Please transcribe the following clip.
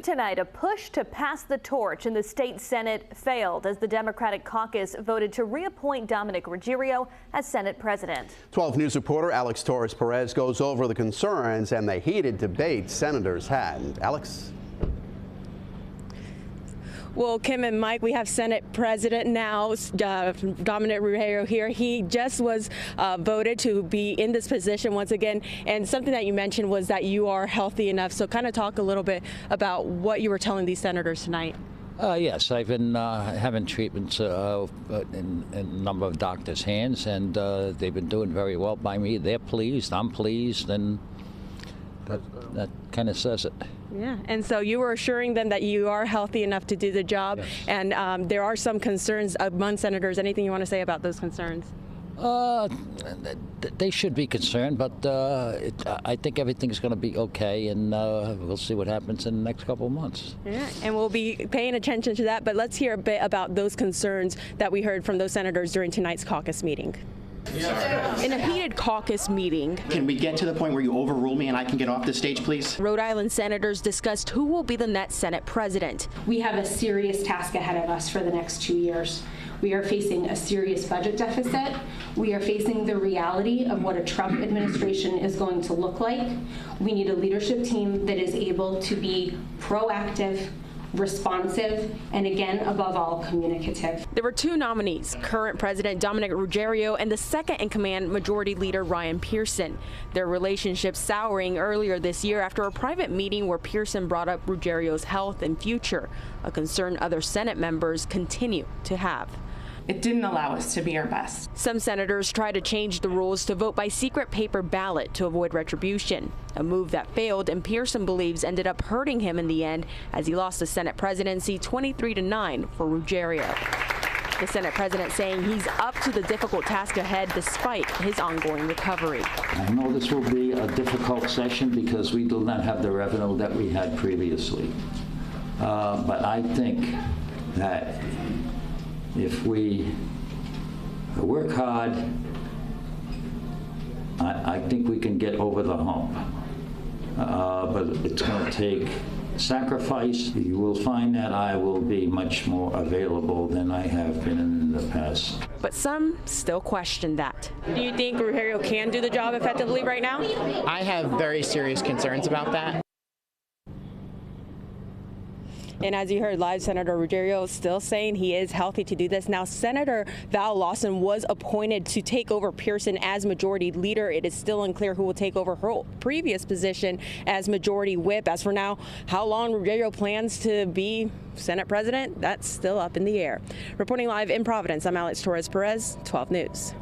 tonight, a push to pass the torch in the state Senate failed as the Democratic caucus voted to reappoint Dominick Ruggerio as Senate President. 12 News reporter Alex Torres-Perez goes over the concerns and the heated debate senators had. Alex? Well, Kim and Mike, we have Senate President now, Dominick Ruggerio here. He just was voted to be in this position once again. And something that you mentioned was that you are healthy enough. So kind of talk a little bit about what you were telling these senators tonight. Yes, I've been having treatments in a number of doctors' hands, and they've been doing very well by me. They're pleased, I'm pleased, and that kind of says it. Yeah, and so you were assuring them that you are healthy enough to do the job, yes. And there are some concerns among senators. Anything you want to say about those concerns? They should be concerned, but I think everything's going to be okay, and we'll see what happens in the next couple of months. Yeah, and we'll be paying attention to that, but let's hear a bit about those concerns that we heard from those senators during tonight's caucus meeting. In a heated caucus meeting, can we get to the point where you overrule me and I can get off the stage, please? Rhode Island senators discussed who will be the next Senate president. We have a serious task ahead of us for the next 2 years. We are facing a serious budget deficit. We are facing the reality of what a Trump administration is going to look like. We need a leadership team that is able to be proactive, responsive, and again, above all, communicative. There were two nominees, current President Dominick Ruggerio and the second-in-command Majority Leader Ryan Pearson. Their relationship souring earlier this year after a private meeting where Pearson brought up Ruggerio's health and future, a concern other Senate members continue to have. It didn't allow us to be our best. Some senators tried to change the rules to vote by secret paper ballot to avoid retribution, a move that failed and Pearson believes ended up hurting him in the end as he lost the Senate presidency 23-9 for Ruggerio. The Senate president saying he's up to the difficult task ahead despite his ongoing recovery. I know this will be a difficult session because we do not have the revenue that we had previously. But I think that if we work hard, I think we can get over the hump. But it's going to take sacrifice. You will find that I will be much more available than I have been in the past. But some still question that. Do you think Ruggerio can do the job effectively right now? I have very serious concerns about that. And as you heard live, Senator Ruggerio still saying he is healthy to do this. Now, Senator Val Lawson was appointed to take over Pearson as Majority Leader. It is still unclear who will take over her previous position as Majority Whip. As for now, how long Ruggerio plans to be Senate President, that's still up in the air. Reporting live in Providence, I'm Alex Torres-Perez, 12 News.